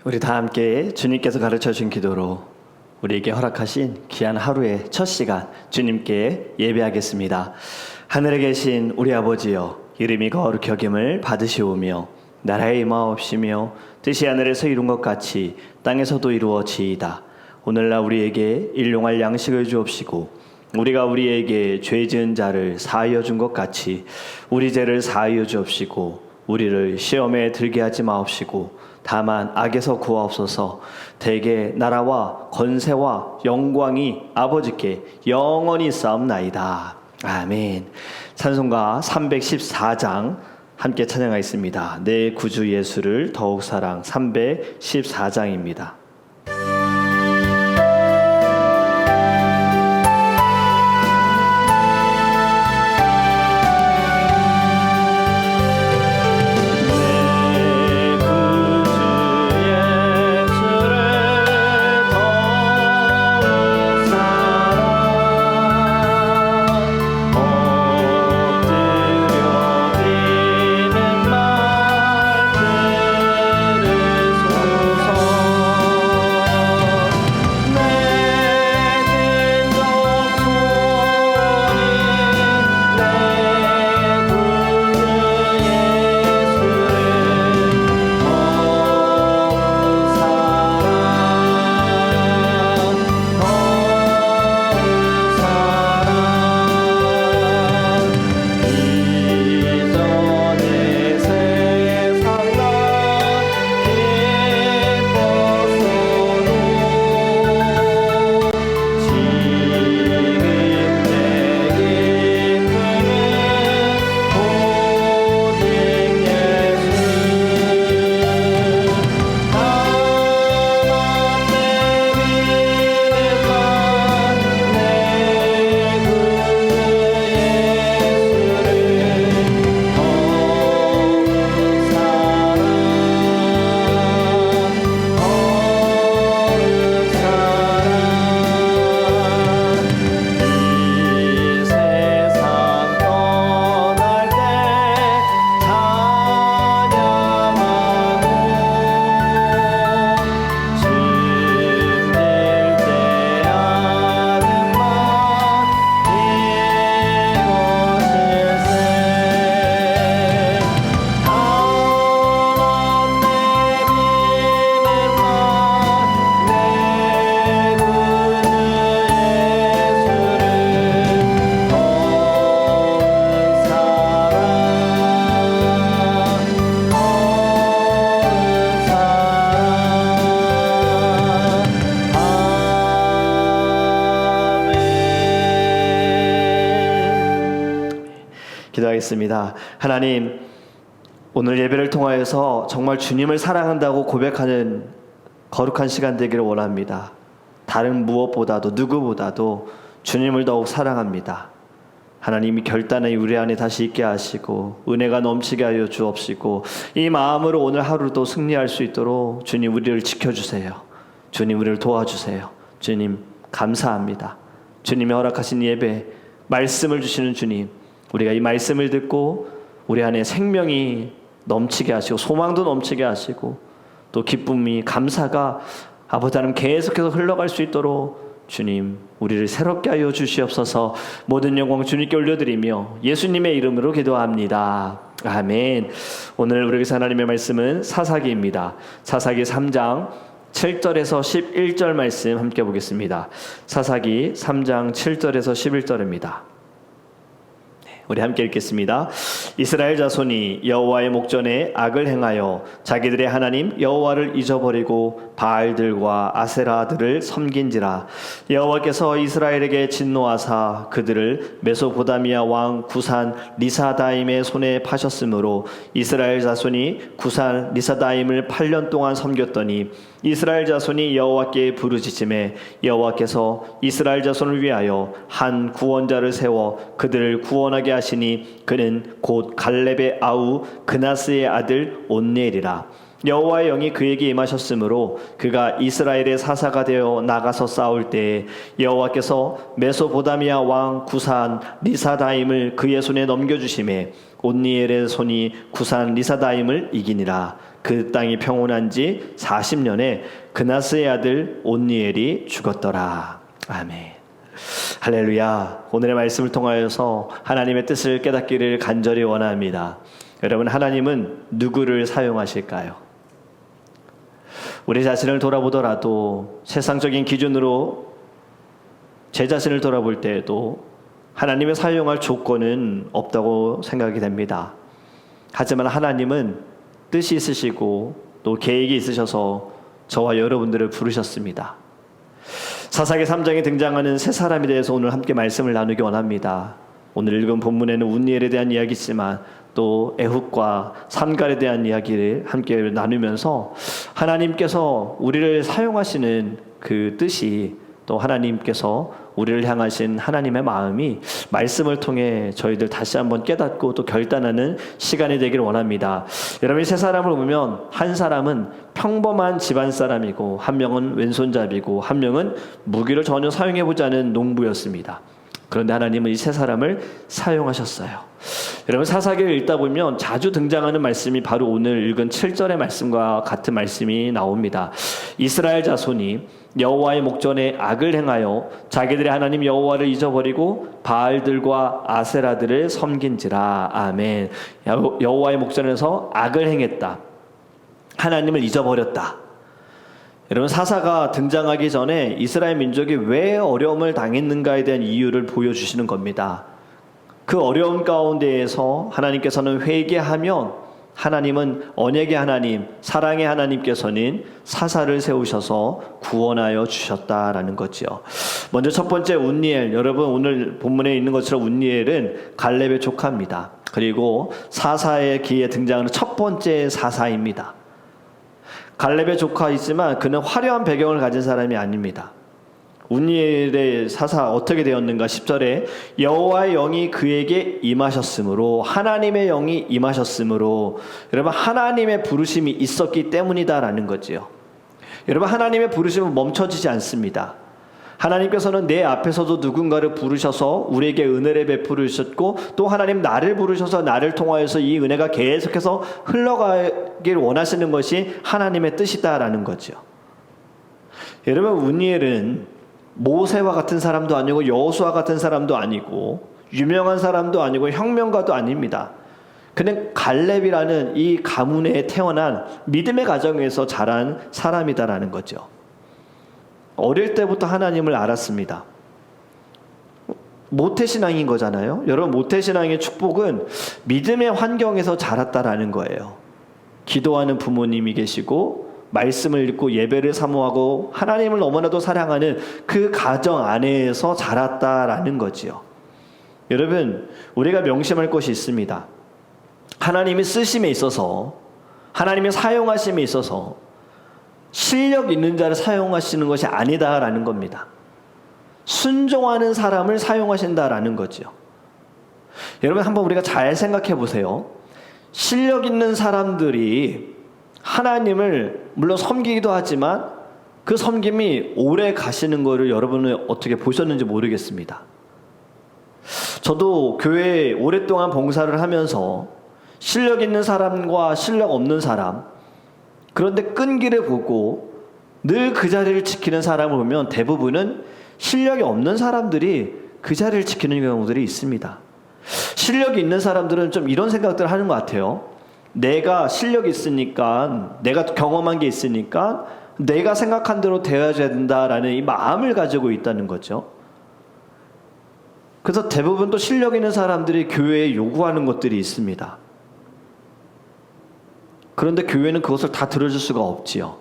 우리 다 함께 주님께서 가르쳐 주신 기도로 우리에게 허락하신 귀한 하루의 첫 시간 주님께 예배하겠습니다. 하늘에 계신 우리 아버지여, 이름이 거룩히 여김을 받으시오며 나라의 임하옵시며 뜻이 하늘에서 이룬 것 같이 땅에서도 이루어지이다. 오늘날 우리에게 일용할 양식을 주옵시고 우리가 우리에게 죄 지은 자를 사하여 준 것 같이 우리 죄를 사하여 주옵시고 우리를 시험에 들게 하지 마옵시고 다만 악에서 구하옵소서. 대개 나라와 권세와 영광이 아버지께 영원히 있사옵나이다. 아멘. 찬송가 314장 함께 찬양하겠습니다. 내 구주 예수를 더욱 사랑. 314장입니다. 기도하겠습니다. 하나님, 오늘 예배를 통하여서 정말 주님을 사랑한다고 고백하는 거룩한 시간 되기를 원합니다. 다른 무엇보다도 누구보다도 주님을 더욱 사랑합니다. 하나님이 결단의 우리 안에 다시 있게 하시고 은혜가 넘치게 하여 주옵시고 이 마음으로 오늘 하루도 승리할 수 있도록 주님 우리를 지켜주세요. 주님 우리를 도와주세요. 주님 감사합니다. 주님이 허락하신 예배, 말씀을 주시는 주님, 우리가 이 말씀을 듣고 우리 안에 생명이 넘치게 하시고 소망도 넘치게 하시고 또 기쁨이, 감사가 아버지 하나님 계속해서 흘러갈 수 있도록 주님 우리를 새롭게 하여 주시옵소서. 모든 영광 주님께 올려드리며 예수님의 이름으로 기도합니다. 아멘. 오늘 우리에게 하나님의 말씀은 사사기입니다. 사사기 3장 7절에서 11절 말씀 함께 보겠습니다. 사사기 3장 7절에서 11절입니다. 우리 함께 읽겠습니다. 이스라엘 자손이 여호와의 목전에 악을 행하여 자기들의 하나님 여호와를 잊어버리고 바알들과 아세라들을 섬긴지라. 여호와께서 이스라엘에게 진노하사 그들을 메소포다미아 왕 구산 리사다임의 손에 파셨으므로 이스라엘 자손이 구산 리사다임을 8년 동안 섬겼더니 이스라엘 자손이 여호와께 부르짖음에 여호와께서 이스라엘 자손을 위하여 한 구원자를 세워 그들을 구원하게 하시니 그는 곧 갈렙의 아우 그나스의 아들 온니엘이라. 여호와의 영이 그에게 임하셨으므로 그가 이스라엘의 사사가 되어 나가서 싸울 때에 여호와께서 메소포다미아 왕 구산 리사다임을 그의 손에 넘겨주심에 온니엘의 손이 구산 리사다임을 이기니라. 그 땅이 평온한 지 40년에 그나스의 아들 온니엘이 죽었더라. 아멘. 할렐루야. 오늘의 말씀을 통하여서 하나님의 뜻을 깨닫기를 간절히 원합니다. 여러분, 하나님은 누구를 사용하실까요? 우리 자신을 돌아보더라도 세상적인 기준으로 제 자신을 돌아볼 때에도 하나님의 사용할 조건은 없다고 생각이 됩니다. 하지만 하나님은 뜻이 있으시고 또 계획이 있으셔서 저와 여러분들을 부르셨습니다. 사사기 3장에 등장하는 세 사람에 대해서 오늘 함께 말씀을 나누기 원합니다. 오늘 읽은 본문에는 운니엘에 대한 이야기지만 또 에훗과 삼갈에 대한 이야기를 함께 나누면서 하나님께서 우리를 사용하시는 그 뜻이 또 하나님께서 우리를 향하신 하나님의 마음이 말씀을 통해 저희들 다시 한번 깨닫고 또 결단하는 시간이 되기를 원합니다. 여러분이 세 사람을 보면 한 사람은 평범한 집안 사람이고 한 명은 왼손잡이고 한 명은 무기를 전혀 사용해보지 않은 농부였습니다. 그런데 하나님은 이 세 사람을 사용하셨어요. 여러분, 사사기를 읽다 보면 자주 등장하는 말씀이 바로 오늘 읽은 7절의 말씀과 같은 말씀이 나옵니다. 이스라엘 자손이 여호와의 목전에 악을 행하여 자기들의 하나님 여호와를 잊어버리고 바알들과 아세라들을 섬긴지라. 아멘. 여호와의 목전에서 악을 행했다. 하나님을 잊어버렸다. 여러분, 사사가 등장하기 전에 이스라엘 민족이 왜 어려움을 당했는가에 대한 이유를 보여주시는 겁니다. 그 어려움 가운데에서 하나님께서는 회개하면 하나님은 언약의 하나님, 사랑의 하나님께서는 사사를 세우셔서 구원하여 주셨다라는 거죠. 먼저 첫 번째 운니엘, 여러분 오늘 본문에 있는 것처럼 운니엘은 갈렙의 조카입니다. 그리고 사사의 기에 등장하는 첫 번째 사사입니다. 갈렙의 조카이지만 그는 화려한 배경을 가진 사람이 아닙니다. 운니엘의 사사 어떻게 되었는가? 10절에 여호와의 영이 그에게 임하셨으므로, 하나님의 영이 임하셨으므로, 여러분 하나님의 부르심이 있었기 때문이다라는 거지요. 여러분, 하나님의 부르심은 멈춰지지 않습니다. 하나님께서는 내 앞에서도 누군가를 부르셔서 우리에게 은혜를 베풀으셨고 또 하나님 나를 부르셔서 나를 통하여서 이 은혜가 계속해서 흘러가길 원하시는 것이 하나님의 뜻이다라는 거죠. 여러분, 운니엘은 모세와 같은 사람도 아니고 여호수아 같은 사람도 아니고 유명한 사람도 아니고 혁명가도 아닙니다. 그는 갈렙이라는 이 가문에 태어난 믿음의 가정에서 자란 사람이다라는 거죠. 어릴 때부터 하나님을 알았습니다. 모태신앙인 거잖아요. 여러분, 모태신앙의 축복은 믿음의 환경에서 자랐다라는 거예요. 기도하는 부모님이 계시고 말씀을 읽고 예배를 사모하고 하나님을 너무나도 사랑하는 그 가정 안에서 자랐다라는 거지요. 여러분, 우리가 명심할 것이 있습니다. 하나님의 쓰심에 있어서, 하나님의 사용하심에 있어서 실력 있는 자를 사용하시는 것이 아니다라는 겁니다. 순종하는 사람을 사용하신다라는 거죠. 여러분, 한번 우리가 잘 생각해 보세요. 실력 있는 사람들이 하나님을 물론 섬기기도 하지만 그 섬김이 오래 가시는 것을 여러분은 어떻게 보셨는지 모르겠습니다. 저도 교회에 오랫동안 봉사를 하면서 실력 있는 사람과 실력 없는 사람, 그런데 끈기를 보고 늘 그 자리를 지키는 사람을 보면 대부분은 실력이 없는 사람들이 그 자리를 지키는 경우들이 있습니다. 실력이 있는 사람들은 좀 이런 생각들을 하는 것 같아요. 내가 실력이 있으니까, 내가 경험한 게 있으니까 내가 생각한 대로 되어야 된다라는 이 마음을 가지고 있다는 거죠. 그래서 대부분 또 실력 있는 사람들이 교회에 요구하는 것들이 있습니다. 그런데 교회는 그것을 다 들어줄 수가 없지요.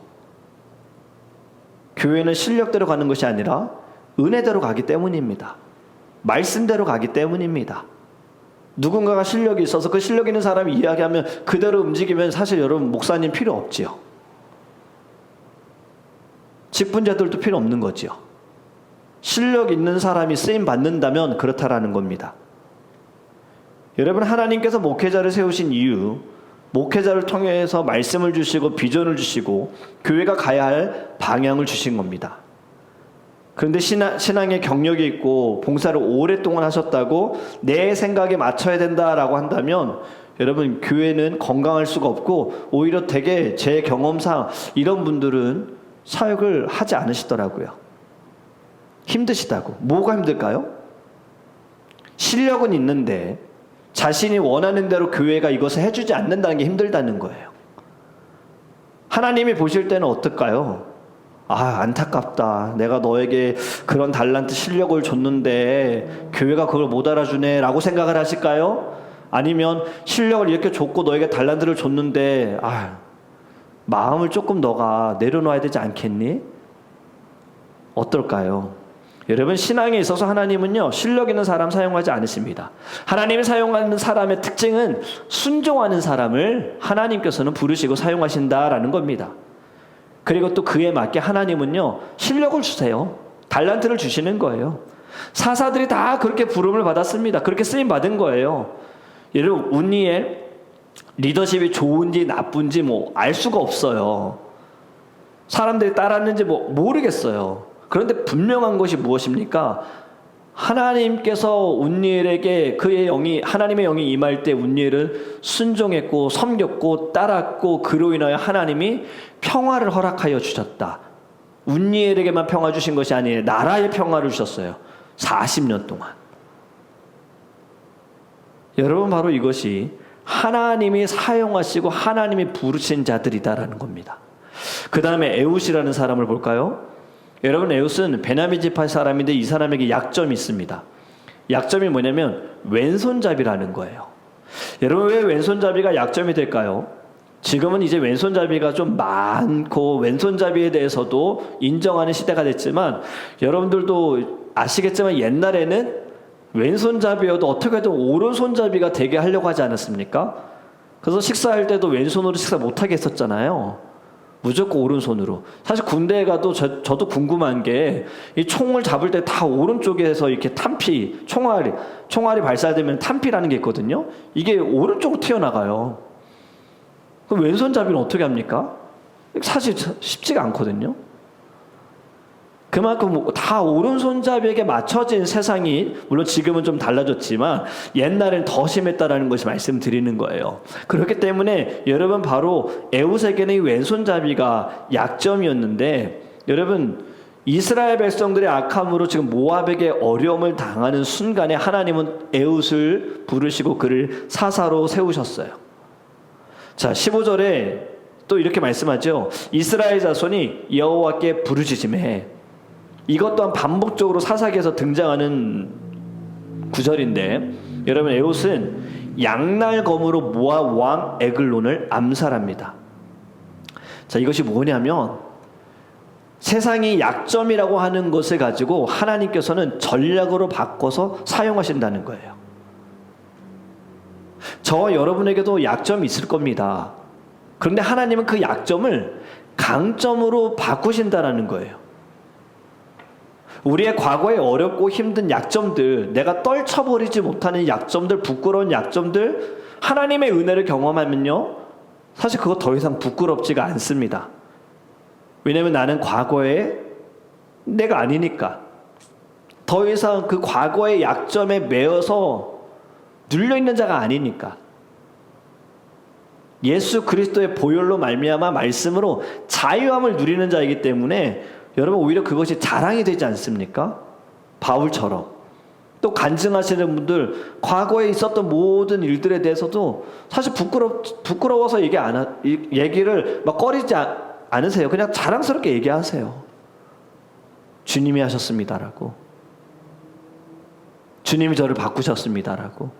교회는 실력대로 가는 것이 아니라 은혜대로 가기 때문입니다. 말씀대로 가기 때문입니다. 누군가가 실력이 있어서 그 실력 있는 사람이 이야기하면 그대로 움직이면 사실 여러분 목사님 필요 없지요. 직분자들도 필요 없는 거지요. 실력 있는 사람이 쓰임 받는다면 그렇다라는 겁니다. 여러분, 하나님께서 목회자를 세우신 이유, 목회자를 통해서 말씀을 주시고 비전을 주시고 교회가 가야 할 방향을 주신 겁니다. 그런데 신앙의 경력이 있고 봉사를 오랫동안 하셨다고 내 생각에 맞춰야 된다라고 한다면 여러분, 교회는 건강할 수가 없고 오히려 되게 제 경험상 이런 분들은 사역을 하지 않으시더라고요. 힘드시다고. 뭐가 힘들까요? 실력은 있는데 자신이 원하는 대로 교회가 이것을 해주지 않는다는 게 힘들다는 거예요. 하나님이 보실 때는 어떨까요? 아, 안타깝다. 내가 너에게 그런 달란트 실력을 줬는데 교회가 그걸 못 알아주네 라고 생각을 하실까요? 아니면 실력을 이렇게 줬고 너에게 달란트를 줬는데 마음을 조금 너가 내려놓아야 되지 않겠니? 어떨까요? 여러분, 신앙에 있어서 하나님은요, 실력 있는 사람 사용하지 않으십니다. 하나님이 사용하는 사람의 특징은 순종하는 사람을 하나님께서는 부르시고 사용하신다라는 겁니다. 그리고 또 그에 맞게 하나님은요, 실력을 주세요. 달란트를 주시는 거예요. 사사들이 다 그렇게 부름을 받았습니다. 그렇게 쓰임 받은 거예요. 여러분, 운니의 리더십이 좋은지 나쁜지 알 수가 없어요. 사람들이 따랐는지 모르겠어요. 그런데 분명한 것이 무엇입니까? 하나님께서 운니엘에게 하나님의 영이 임할 때 운니엘은 순종했고 섬겼고 따랐고 그로 인하여 하나님이 평화를 허락하여 주셨다. 운니엘에게만 평화 주신 것이 아니에요. 나라의 평화를 주셨어요. 40년 동안. 여러분, 바로 이것이 하나님이 사용하시고 하나님이 부르신 자들이다라는 겁니다. 그 다음에 에웃이라는 사람을 볼까요? 여러분, 에웃은 베냐민 지파 사람인데 이 사람에게 약점이 있습니다. 약점이 뭐냐면 왼손잡이라는 거예요. 여러분, 왜 왼손잡이가 약점이 될까요? 지금은 이제 왼손잡이가 좀 많고 왼손잡이에 대해서도 인정하는 시대가 됐지만 여러분들도 아시겠지만 옛날에는 왼손잡이여도 어떻게든 오른손잡이가 되게 하려고 하지 않았습니까? 그래서 식사할 때도 왼손으로 식사 못하게 했었잖아요. 무조건 오른손으로. 사실 군대에 가도 저도 궁금한 게 이 총을 잡을 때 다 오른쪽에서 이렇게 총알이 발사되면 탄피라는 게 있거든요. 이게 오른쪽으로 튀어나가요. 그럼 왼손잡이는 어떻게 합니까? 사실 쉽지가 않거든요. 그만큼 다 오른손잡이에게 맞춰진 세상이 물론 지금은 좀 달라졌지만 옛날엔 더 심했다라는 것이 말씀드리는 거예요. 그렇기 때문에 여러분, 바로 에웃에게는 이 왼손잡이가 약점이었는데 여러분, 이스라엘 백성들의 악함으로 지금 모압에게 어려움을 당하는 순간에 하나님은 에웃을 부르시고 그를 사사로 세우셨어요. 자, 15절에 또 이렇게 말씀하죠. 이스라엘 자손이 여호와께 부르짖으매. 이것 또한 반복적으로 사사기에서 등장하는 구절인데 여러분, 에웃은 양날검으로 모압 왕 에글론을 암살합니다. 자, 이것이 뭐냐면 세상이 약점이라고 하는 것을 가지고 하나님께서는 전략으로 바꿔서 사용하신다는 거예요. 저와 여러분에게도 약점이 있을 겁니다. 그런데 하나님은 그 약점을 강점으로 바꾸신다는 거예요. 우리의 과거에 어렵고 힘든 약점들, 내가 떨쳐버리지 못하는 약점들, 부끄러운 약점들, 하나님의 은혜를 경험하면요, 사실 그거 더 이상 부끄럽지가 않습니다. 왜냐하면 나는 과거에 내가 아니니까. 더 이상 그 과거의 약점에 매여서 눌려있는 자가 아니니까. 예수 그리스도의 보혈로 말미암아 말씀으로 자유함을 누리는 자이기 때문에 여러분, 오히려 그것이 자랑이 되지 않습니까? 바울처럼. 또 간증하시는 분들, 과거에 있었던 모든 일들에 대해서도 사실 부끄러워서 얘기를 막 꺼리지 않으세요. 그냥 자랑스럽게 얘기하세요. 주님이 하셨습니다라고. 주님이 저를 바꾸셨습니다라고.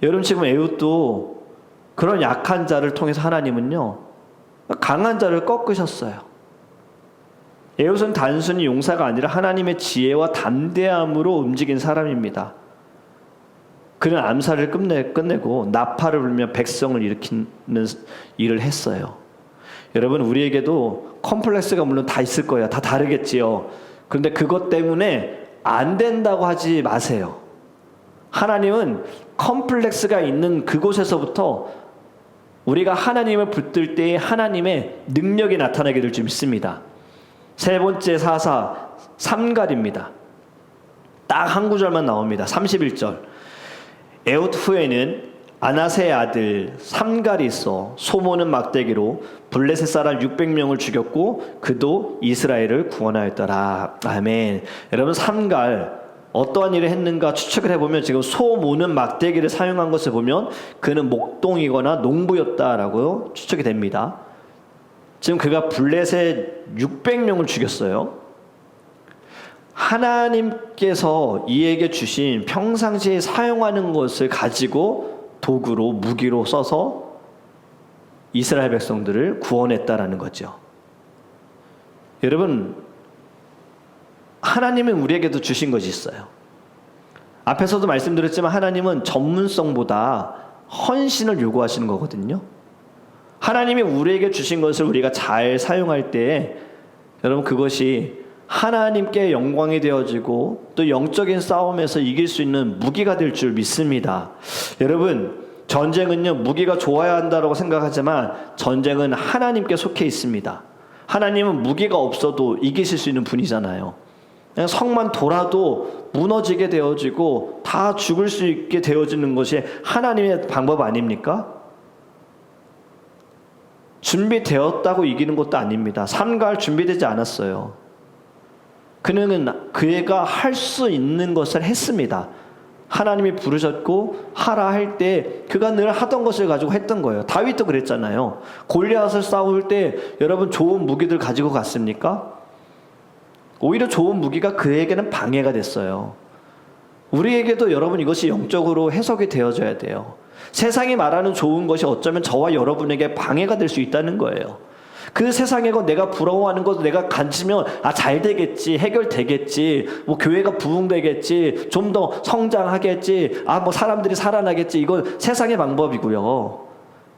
여러분, 지금 에훗도 그런 약한 자를 통해서 하나님은요, 강한 자를 꺾으셨어요. 에훗은 단순히 용사가 아니라 하나님의 지혜와 담대함으로 움직인 사람입니다. 그는 암살을 끝내고 나팔을 불며 백성을 일으키는 일을 했어요. 여러분, 우리에게도 컴플렉스가 물론 다 있을 거예요. 다 다르겠지요. 그런데 그것 때문에 안 된다고 하지 마세요. 하나님은 컴플렉스가 있는 그곳에서부터 우리가 하나님을 붙들 때에 하나님의 능력이 나타나게 될 줄 믿습니다. 세 번째 사사 삼갈입니다. 딱 한 구절만 나옵니다. 31절. 에훗 후에는 아나세의 아들 삼갈이 있어 소모는 막대기로 블레셋 사람 600명을 죽였고 그도 이스라엘을 구원하였더라. 아멘. 여러분, 삼갈 어떠한 일을 했는가 추측을 해보면 지금 소 모는 막대기를 사용한 것을 보면 그는 목동이거나 농부였다라고 추측이 됩니다. 지금 그가 블레셋 600명을 죽였어요. 하나님께서 이에게 주신 평상시에 사용하는 것을 가지고 도구로 무기로 써서 이스라엘 백성들을 구원했다라는 거죠. 여러분, 하나님은 우리에게도 주신 것이 있어요. 앞에서도 말씀드렸지만 하나님은 전문성보다 헌신을 요구하시는 거거든요. 하나님이 우리에게 주신 것을 우리가 잘 사용할 때 여러분, 그것이 하나님께 영광이 되어지고 또 영적인 싸움에서 이길 수 있는 무기가 될 줄 믿습니다. 여러분, 전쟁은요, 무기가 좋아야 한다고 생각하지만 전쟁은 하나님께 속해 있습니다. 하나님은 무기가 없어도 이기실 수 있는 분이잖아요. 그냥 성만 돌아도 무너지게 되어지고 다 죽을 수 있게 되어지는 것이 하나님의 방법 아닙니까? 준비되었다고 이기는 것도 아닙니다. 삼갈 준비되지 않았어요. 그는 그가 할 수 있는 것을 했습니다. 하나님이 부르셨고 하라 할 때 그가 늘 하던 것을 가지고 했던 거예요. 다윗도 그랬잖아요. 골리앗을 싸울 때 여러분, 좋은 무기들 가지고 갔습니까? 오히려 좋은 무기가 그에게는 방해가 됐어요. 우리에게도 여러분, 이것이 영적으로 해석이 되어져야 돼요. 세상이 말하는 좋은 것이 어쩌면 저와 여러분에게 방해가 될 수 있다는 거예요. 그 세상에 내가 부러워하는 것 내가 가지면 잘 되겠지, 해결되겠지, 교회가 부흥되겠지, 좀 더 성장하겠지, 사람들이 살아나겠지. 이건 세상의 방법이고요.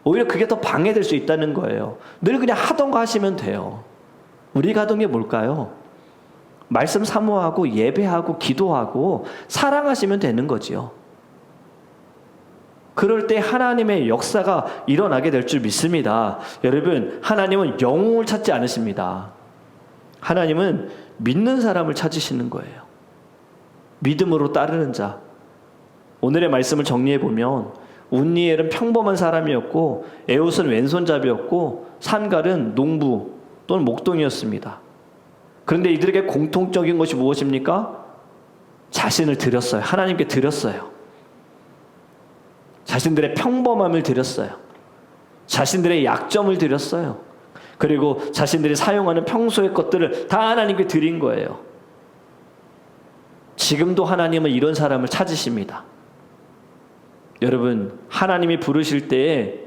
오히려 그게 더 방해될 수 있다는 거예요. 늘 그냥 하던 거 하시면 돼요. 우리가 하던 게 뭘까요? 말씀 사모하고 예배하고 기도하고 사랑하시면 되는 거지요. 그럴 때 하나님의 역사가 일어나게 될 줄 믿습니다. 여러분, 하나님은 영웅을 찾지 않으십니다. 하나님은 믿는 사람을 찾으시는 거예요. 믿음으로 따르는 자. 오늘의 말씀을 정리해 보면 운니엘은 평범한 사람이었고 에훗은 왼손잡이였고 삼갈은 농부 또는 목동이었습니다. 그런데 이들에게 공통적인 것이 무엇입니까? 자신을 드렸어요. 하나님께 드렸어요. 자신들의 평범함을 드렸어요. 자신들의 약점을 드렸어요. 그리고 자신들이 사용하는 평소의 것들을 다 하나님께 드린 거예요. 지금도 하나님은 이런 사람을 찾으십니다. 여러분, 하나님이 부르실 때에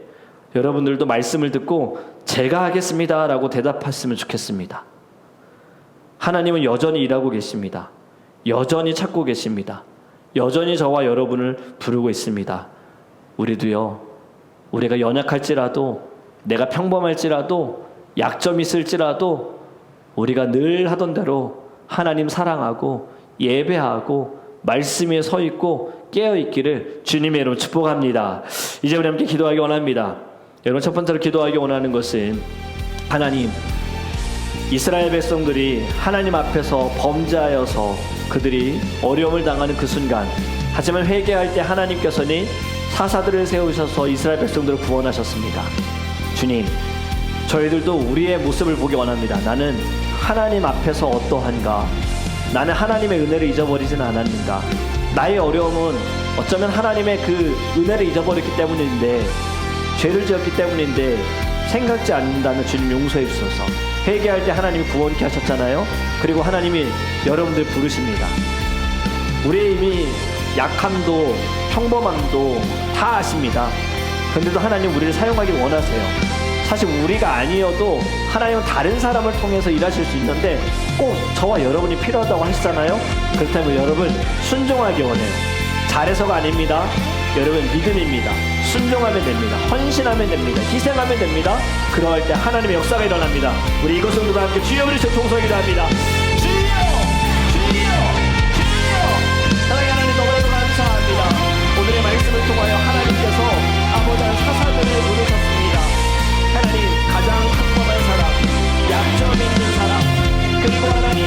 여러분들도 말씀을 듣고 제가 하겠습니다 라고 대답했으면 좋겠습니다. 하나님은 여전히 일하고 계십니다. 여전히 찾고 계십니다. 여전히 저와 여러분을 부르고 있습니다. 우리도요, 우리가 연약할지라도, 내가 평범할지라도, 약점이 있을지라도 우리가 늘 하던 대로 하나님 사랑하고 예배하고 말씀 위에 서 있고 깨어 있기를 주님의 이름으로 축복합니다. 이제 우리 함께 기도하기 원합니다. 여러분, 첫 번째로 기도하기 원하는 것은 하나님, 이스라엘 백성들이 하나님 앞에서 범죄하여서 그들이 어려움을 당하는 그 순간, 하지만 회개할 때 하나님께서는 사사들을 세우셔서 이스라엘 백성들을 구원하셨습니다. 주님, 저희들도 우리의 모습을 보기 원합니다. 나는 하나님 앞에서 어떠한가? 나는 하나님의 은혜를 잊어버리진 않았는가? 나의 어려움은 어쩌면 하나님의 그 은혜를 잊어버렸기 때문인데, 죄를 지었기 때문인데 생각지 않는다면 주님 용서해 주셔서, 회개할 때 하나님이 구원케 하셨잖아요. 그리고 하나님이 여러분들 부르십니다. 우리의 이미 약함도 평범함도 다 아십니다. 그런데도 하나님 우리를 사용하길 원하세요. 사실 우리가 아니어도 하나님은 다른 사람을 통해서 일하실 수 있는데 꼭 저와 여러분이 필요하다고 하시잖아요. 그렇다면 여러분 순종하기 원해요. 잘해서가 아닙니다. 여러분 믿음입니다. 순종하면 됩니다. 헌신하면 됩니다. 희생하면 됩니다. 그러할 때 하나님의 역사가 일어납니다. 우리 이것을 모두 함께 주여 우리 동성이라 합니다. 주여! 주여! 주여! 사랑의 하나님 너무나도 감사합니다. 오늘의 말씀을 통하여 하나님께서 아버지의 사사들을 부르셨습니다. 하나님 가장 평범한 사람, 약점 있는 사람, 그리고 하나님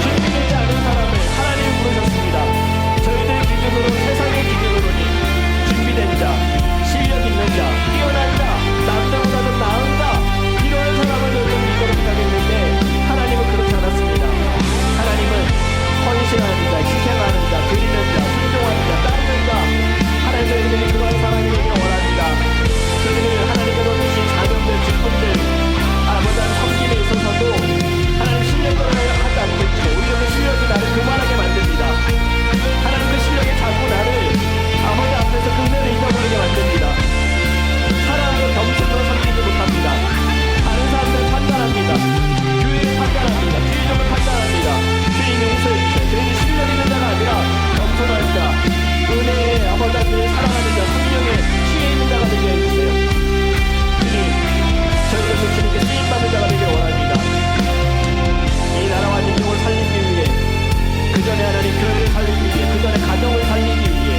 준비되지 않은 사람을 하나님 부르셨습니다. 저희들 기준으로 세상의 기준으로는 준비된 자, 실력 있는 자, 뛰어난 자, 남들보다도 나은 자 이런 사람을 저희는 이끌어 가겠는데 하나님은 그렇지 않았습니다. 하나님은 헌신하는 자, 희생하는 자, 드리는 자, 순종하는 자, 따르는 자 하나님 저희들이 그런 사람이 되기를 원합니다. 저희들 하나님께로 주신 자녀들, 직분들 아버지 섬김에 있어서도 하나님 실력을 하지 않겠죠. 우리의 실력이 나를 그만하게 만듭니다. 하나님 그 실력이 자꾸 나를 아버지 앞에서 그늘을 잊어버리게 만듭니다. 사랑으로 겸손으로 섬기지 못합니다. 다른 사람들 판단합니다. 교회를 판단합니다. 주의적을 판단합니다. 주인 용서해 주세요. 저희는 실력 있는 자가 아니라 겸손한 자, 은혜의 아버지를 사랑하는 자, 성령의 취해 있는 자가 되게 해주세요. 주님, 저희들도 주님께 쓰임받는 자가 되길 원합니다. 이 나라와 민족을 살리기 위해, 그 전에 하나님 교회를 살리기 위해, 그 전에 가정을 살리기 위해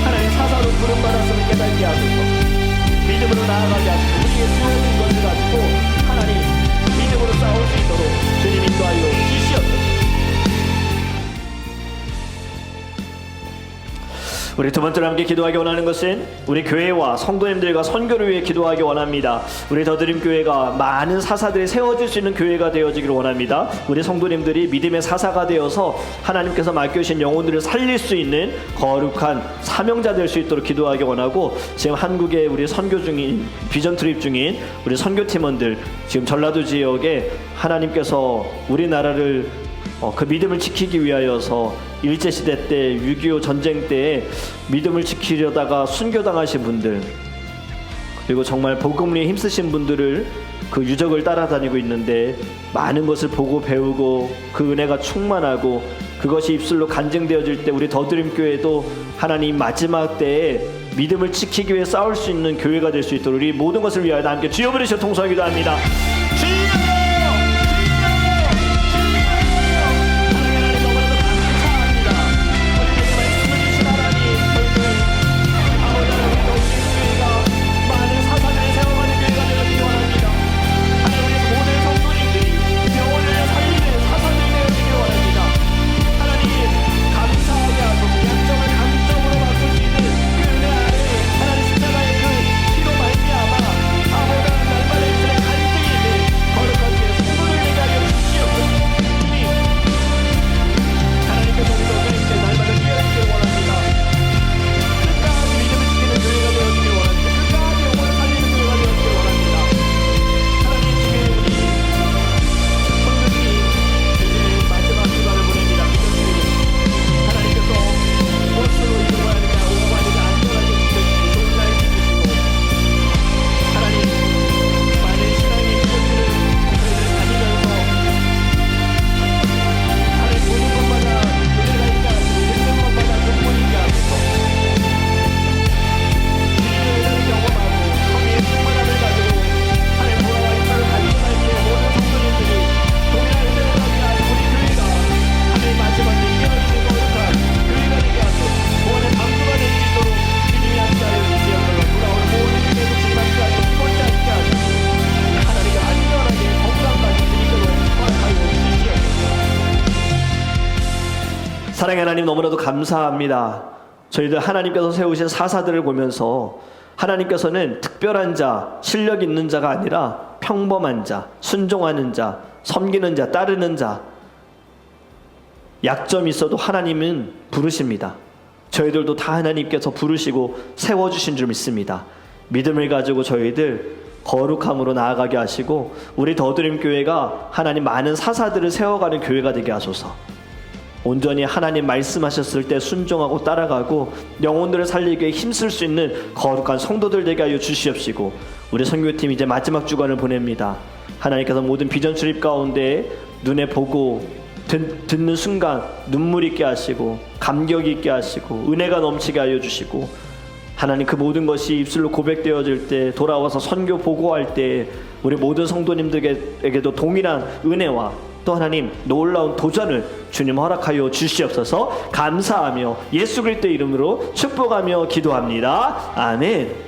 하나님 사사로 부름받았음을 깨닫게 하소서. 믿음으로 나아가게 하소서. 우리의 주어진 것을 가지고 하나님 믿음으로 싸울 수 있도록 주님 인도하여 주시옵소서. 우리 두 번째로 함께 기도하기 원하는 것은 우리 교회와 성도님들과 선교를 위해 기도하기 원합니다. 우리 더드림 교회가 많은 사사들이 세워질 수 있는 교회가 되어지기를 원합니다. 우리 성도님들이 믿음의 사사가 되어서 하나님께서 맡겨주신 영혼들을 살릴 수 있는 거룩한 사명자 될 수 있도록 기도하기 원하고, 지금 한국에 우리 선교 중인, 비전 트립 중인 우리 선교팀원들, 지금 전라도 지역에 하나님께서 우리나라를 그 믿음을 지키기 위하여서 일제시대 때 6.25 전쟁 때에 믿음을 지키려다가 순교당하신 분들, 그리고 정말 복음을 위해 힘쓰신 분들을 그 유적을 따라다니고 있는데 많은 것을 보고 배우고 그 은혜가 충만하고 그것이 입술로 간증되어질 때 우리 더드림 교회도 하나님 마지막 때에 믿음을 지키기 위해 싸울 수 있는 교회가 될 수 있도록 우리 모든 것을 위하여 함께 주여 부르시어 통성하기도 합니다. 사랑의 하나님 너무나도 감사합니다. 저희들 하나님께서 세우신 사사들을 보면서 하나님께서는 특별한 자, 실력 있는 자가 아니라 평범한 자, 순종하는 자, 섬기는 자, 따르는 자, 약점이 있어도 하나님은 부르십니다. 저희들도 다 하나님께서 부르시고 세워주신 줄 믿습니다. 믿음을 가지고 저희들 거룩함으로 나아가게 하시고 우리 더드림 교회가 하나님 많은 사사들을 세워가는 교회가 되게 하소서. 온전히 하나님 말씀하셨을 때 순종하고 따라가고 영혼들을 살리기 위해 힘쓸 수 있는 거룩한 성도들 되게 하여 주시옵시고, 우리 선교팀 이제 마지막 주간을 보냅니다. 하나님께서 모든 비전 출입 가운데 눈에 보고 듣는 순간 눈물 있게 하시고 감격 있게 하시고 은혜가 넘치게 하여 주시고, 하나님 그 모든 것이 입술로 고백되어질 때 돌아와서 선교 보고할 때 우리 모든 성도님들에게도 동일한 은혜와 또 하나님 놀라운 도전을 주님 허락하여 주시옵소서. 감사하며 예수 그리스도의 이름으로 축복하며 기도합니다. 아멘.